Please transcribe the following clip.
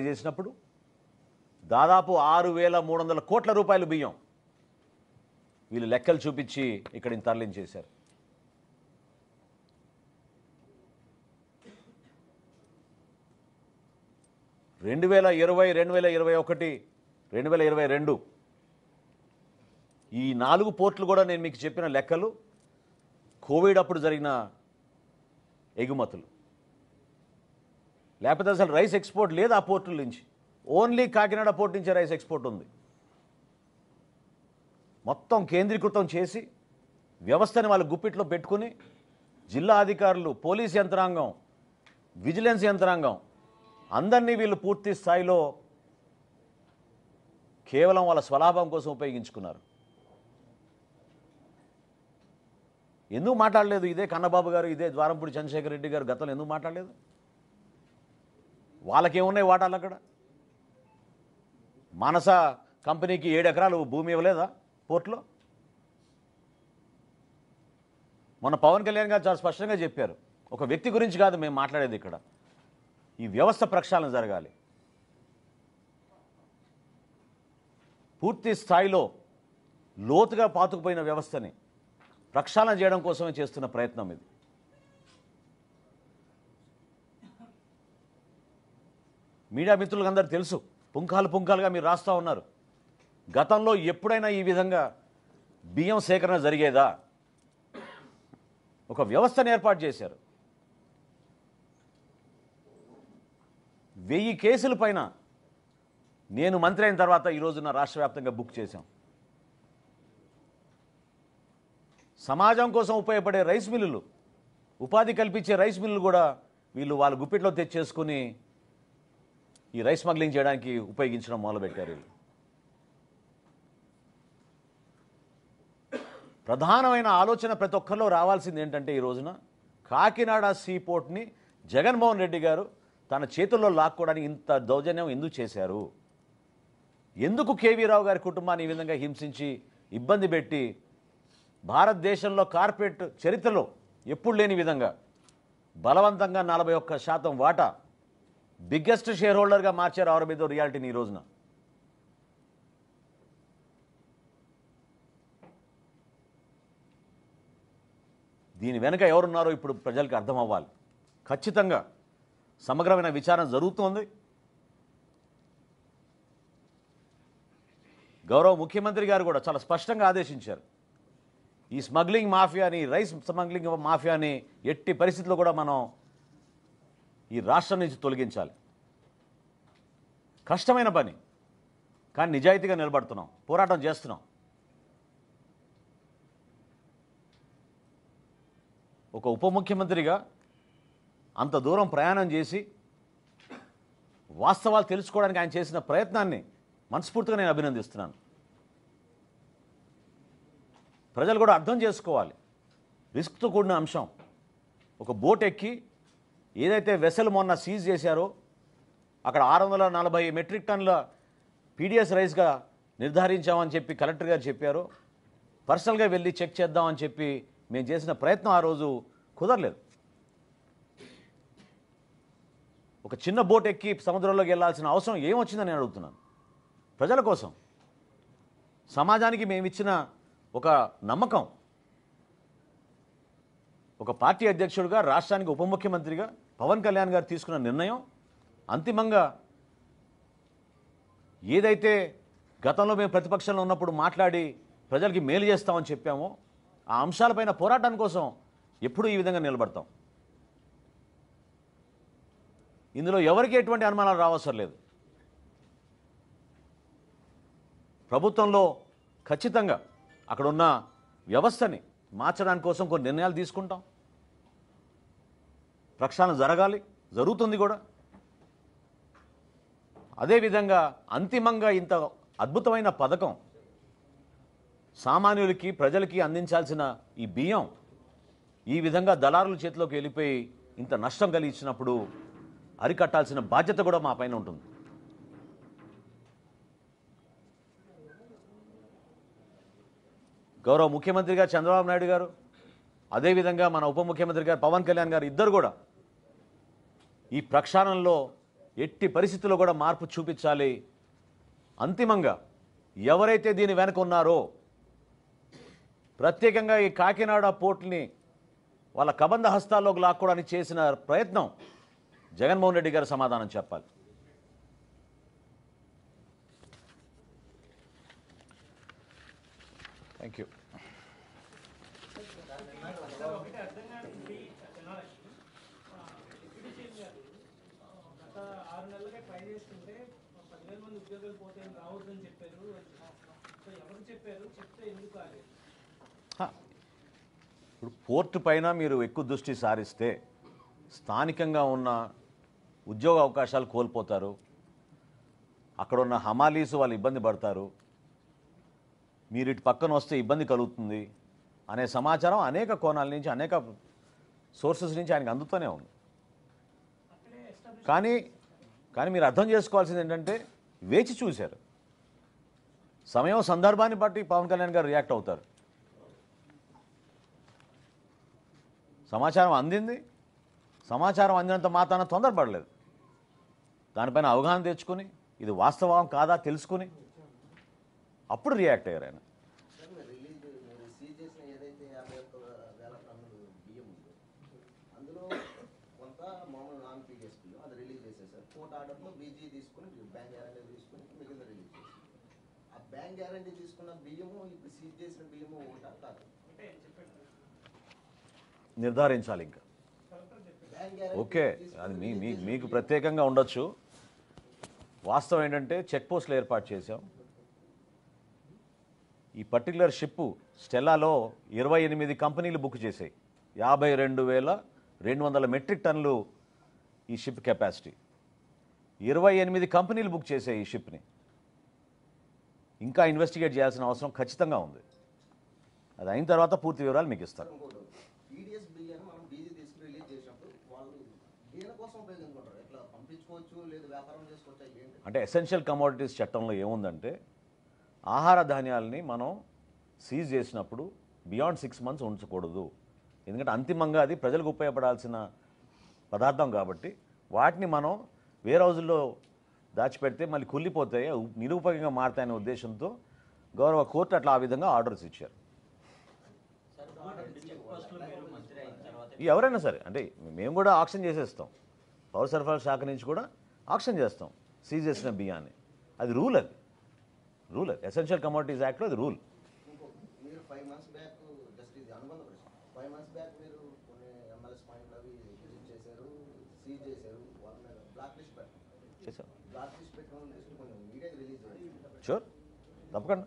చేసినప్పుడు దాదాపు 6,300 కోట్ల రూపాయలు బియ్యం వీళ్ళు లెక్కలు చూపించి ఇక్కడ తరలించేశారు. రెండు వేల 2021, 2022 ఈ 4 పోర్టులు కూడా నేను మీకు చెప్పిన లెక్కలు కోవిడ్ అప్పుడు జరిగిన ఎగుమతులు. లేకపోతే అసలు రైస్ ఎక్స్పోర్ట్ లేదు ఆ పోర్టుల నుంచి. ఓన్లీ కాకినాడ పోర్ట్ నుంచే రైస్ ఎక్స్పోర్ట్ ఉంది. మొత్తం కేంద్రీకృతం చేసి వ్యవస్థని వాళ్ళ గుప్పిట్లో పెట్టుకుని జిల్లా అధికారులు, పోలీస్ యంత్రాంగం, విజిలెన్స్ యంత్రాంగం అందరినీ వీళ్ళు పూర్తి స్థాయిలో కేవలం వాళ్ళ స్వలాభం కోసం ఉపయోగించుకున్నారు. ఎందుకు మాట్లాడలేదు ఇదే కన్నబాబు గారు, ఇదే ద్వారంపూడి చంద్రశేఖర్ రెడ్డి గారు గతంలో ఎందుకు మాట్లాడలేదు? వాళ్ళకేమున్నాయి వాటాలు అక్కడ? మానస కంపెనీకి 7 ఎకరాలు భూమి ఇవ్వలేదా పోర్టులో? మొన్న పవన్ కళ్యాణ్ గారు చాలా స్పష్టంగా చెప్పారు, ఒక వ్యక్తి గురించి కాదు మేము మాట్లాడేది, ఇక్కడ ఈ వ్యవస్థ ప్రక్షాళన జరగాలి. పూర్తి స్థాయిలో లోతుగా పాతుకుపోయిన వ్యవస్థని ప్రక్షాళన చేయడం కోసమే చేస్తున్న ప్రయత్నం ఇది. మీడియా మిత్రులకు అందరూ తెలుసు, పుంఖాలుగా మీరు రాస్తూ ఉన్నారు. గతంలో ఎప్పుడైనా ఈ విధంగా బియ్యం సేకరణ జరిగేదా? ఒక వ్యవస్థను ఏర్పాటు చేశారు. 1000 కేసుల పైన నేను మంత్రి అయిన తర్వాత ఈ రోజున రాష్ట్ర వ్యాప్తంగా బుక్ చేశాం. సమాజం కోసం ఉపయోగపడే రైస్ మిల్లులు, ఉపాధి కల్పించే రైస్ మిల్లులు కూడా వీళ్ళు వాళ్ళ గుప్పిట్లో తెచ్చేసుకుని ఈ రైస్ స్మగ్లింగ్ చేయడానికి ఉపయోగించడం మొదలుపెట్టారు. వీళ్ళు ప్రధానమైన ఆలోచన ప్రతి ఒక్కరిలో రావాల్సింది ఏంటంటే, ఈ రోజున కాకినాడ సీ పోర్ట్ని జగన్మోహన్ రెడ్డి గారు తన చేతుల్లో లాక్కోవడానికి ఇంత దౌర్జన్యం ఎందుకు చేశారు? ఎందుకు కేవీ రావు గారి కుటుంబాన్ని ఈ విధంగా హింసించి ఇబ్బంది పెట్టి భారతదేశంలో కార్పొరేట్ చరిత్రలో ఎప్పుడు లేని విధంగా బలవంతంగా 41% వాటా బిగ్గెస్ట్ షేర్ హోల్డర్గా మార్చారు ఆరోబిదో రియాలిటీని ఈ రోజున. దీని వెనుక ఎవరున్నారో ఇప్పుడు ప్రజలకు అర్థం అవ్వాలి. ఖచ్చితంగా సమగ్రమైన విచారణ జరుగుతోంది. గౌరవ ముఖ్యమంత్రి గారు కూడా చాలా స్పష్టంగా ఆదేశించారు, ఈ స్మగ్లింగ్ మాఫియాని, రైస్ స్మగ్లింగ్ మాఫియాని ఎట్టి పరిస్థితుల్లో కూడా మనం ఈ రాష్ట్రం నుంచి తొలగించాలి. కష్టమైన పని, కానీ నిజాయితీగా నిలబడుతున్నాం, పోరాటం చేస్తున్నాం. ఒక ఉప ముఖ్యమంత్రిగా అంత దూరం ప్రయాణం చేసి వాస్తవాలు తెలుసుకోవడానికి ఆయన చేసిన ప్రయత్నాన్ని మనస్ఫూర్తిగా నేను అభినందిస్తున్నాను. ప్రజలు కూడా అర్థం చేసుకోవాలి, రిస్క్తో కూడిన అంశం. ఒక బోట్ ఎక్కి ఏదైతే వెసల్ మొన్న సీజ్ చేశారో అక్కడ 640 మెట్రిక్ టన్నుల పీడిఎస్ రైస్గా నిర్ధారించామని చెప్పి కలెక్టర్ గారు చెప్పారు. పర్సనల్గా వెళ్ళి చెక్ చేద్దామని చెప్పి మేము చేసిన ప్రయత్నం ఆ రోజు కుదరలేదు. ఒక చిన్న బోట్ ఎక్కి సముద్రంలోకి వెళ్ళాల్సిన అవసరం ఏమొచ్చిందని నేను అడుగుతున్నాను. ప్రజల కోసం, సమాజానికి మేమిచ్చిన ఒక నమ్మకం, ఒక పార్టీ అధ్యక్షుడిగా, రాష్ట్రానికి ఉప ముఖ్యమంత్రిగా పవన్ కళ్యాణ్ గారు తీసుకున్న నిర్ణయం అంతిమంగా ఏదైతే గతంలో మేము ప్రతిపక్షంలో ఉన్నప్పుడు మాట్లాడి ప్రజలకి మేలు చేస్తామని చెప్పామో ఆ అంశాలపైన పోరాటం కోసం ఎప్పుడూ ఈ విధంగా నిలబడతాం. ఇందులో ఎవరికి ఎటువంటి అనుమానాలు రావసరం లేదు. ప్రభుత్వంలో ఖచ్చితంగా అక్కడున్న వ్యవస్థని మార్చడానికి కోసం కొన్ని నిర్ణయాలు తీసుకుంటాం. ప్రక్షాళన జరగాలి, జరుగుతుంది కూడా. అదేవిధంగా అంతిమంగా ఇంత అద్భుతమైన పథకం సామాన్యులకి, ప్రజలకి అందించాల్సిన ఈ బియ్యం ఈ విధంగా దళారుల చేతిలోకి వెళ్ళిపోయి ఇంత నష్టం కలిగించినప్పుడు అరికట్టాల్సిన బాధ్యత కూడా మా పైన ఉంటుంది. గౌరవ ముఖ్యమంత్రి గారు చంద్రబాబు నాయుడు గారు, అదేవిధంగా మన ఉప ముఖ్యమంత్రి గారు పవన్ కళ్యాణ్ గారు ఇద్దరు కూడా ఈ ప్రక్షాళనలో ఎట్టి పరిస్థితుల్లో కూడా మార్పు చూపించాలి. అంతిమంగా ఎవరైతే దీని వెనక ఉన్నారో, ప్రత్యేకంగా ఈ కాకినాడ పోర్టుని వాళ్ళ కబంధ హస్తాల్లోకి లాక్కోవడానికి చేసిన ప్రయత్నం జగన్మోహన్ రెడ్డి గారు సమాధానం చెప్పాలి. Thank you. ఇప్పుడు పోర్టు పైన మీరు ఎక్కువ దృష్టి సారిస్తే స్థానికంగా ఉన్న ఉద్యోగ అవకాశాలు కోల్పోతారు. అక్కడ ఉన్న హమాలీస్ వాళ్ళు ఇబ్బంది పడతారు. మీరు ఇటు పక్కన వస్తే ఇబ్బంది కలుగుతుంది అనే సమాచారం అనేక కోణాల నుంచి, అనేక సోర్సెస్ నుంచి ఆయనకు అందుతూనే ఉంది. కానీ మీరు అర్థం చేసుకోవాల్సింది ఏంటంటే, వేచి చూశారు. సమయం సందర్భాన్ని బట్టి పవన్ కళ్యాణ్ గారు రియాక్ట్ అవుతారు. సమాచారం అందింది, సమాచారం అందినంత మాత్రాన తొందరపడలేదు. దానిపైన అవగాహన తెచ్చుకొని ఇది వాస్తవం కాదా తెలుసుకుని అప్పుడు రియాక్ట్ అయ్యారు ఆయన. నిర్ధారించాలి ఇంకా. ఓకే, అది మీకు ప్రత్యేకంగా ఉండొచ్చు. వాస్తవం ఏంటంటే చెక్ పోస్టులు ఏర్పాటు చేశాం. ఈ పర్టికులర్ షిప్ స్టెల్లాలో 28 కంపెనీలు బుక్ చేశాయి. 52,200 మెట్రిక్ టన్నులు ఈ షిప్ కెపాసిటీ. 28 కంపెనీలు బుక్ చేశాయి ఈ షిప్ని. ఇంకా ఇన్వెస్టిగేట్ చేయాల్సిన అవసరం ఖచ్చితంగా ఉంది. అది అయిన తర్వాత పూర్తి వివరాలు మీకు ఇస్తారు. అంటే ఎసెన్షియల్ కమోడిటీస్ చట్టంలో ఏముందంటే, ఆహార ధాన్యాలని మనం సీజ్ చేసినప్పుడు బియాండ్ 6 months ఉంచకూడదు. ఎందుకంటే అంతిమంగా అది ప్రజలకు ఉపయోగపడాల్సిన పదార్థం కాబట్టి వాటిని మనం వేరే రోజుల్లో దాచిపెడితే మళ్ళీ కుళ్ళిపోతాయి, నిరుపయోగంగా మారుతాయనే ఉద్దేశంతో గౌరవ కోర్టు అట్లా ఆ విధంగా ఆర్డర్స్ ఇచ్చారు. ఎవరైనా సరే, అంటే మేము కూడా ఆక్షన్ చేసేస్తాం. పౌర సరఫరాల శాఖ నుంచి కూడా ఆక్షన్ చేస్తాం సీజ్ చేసిన బియ్యాన్ని. అది రూల్, అది ఎసెన్షియల్ కమోడిటీస్ యాక్ట్లో అది రూల్. చేశాం, షూర్, తప్పకుండా.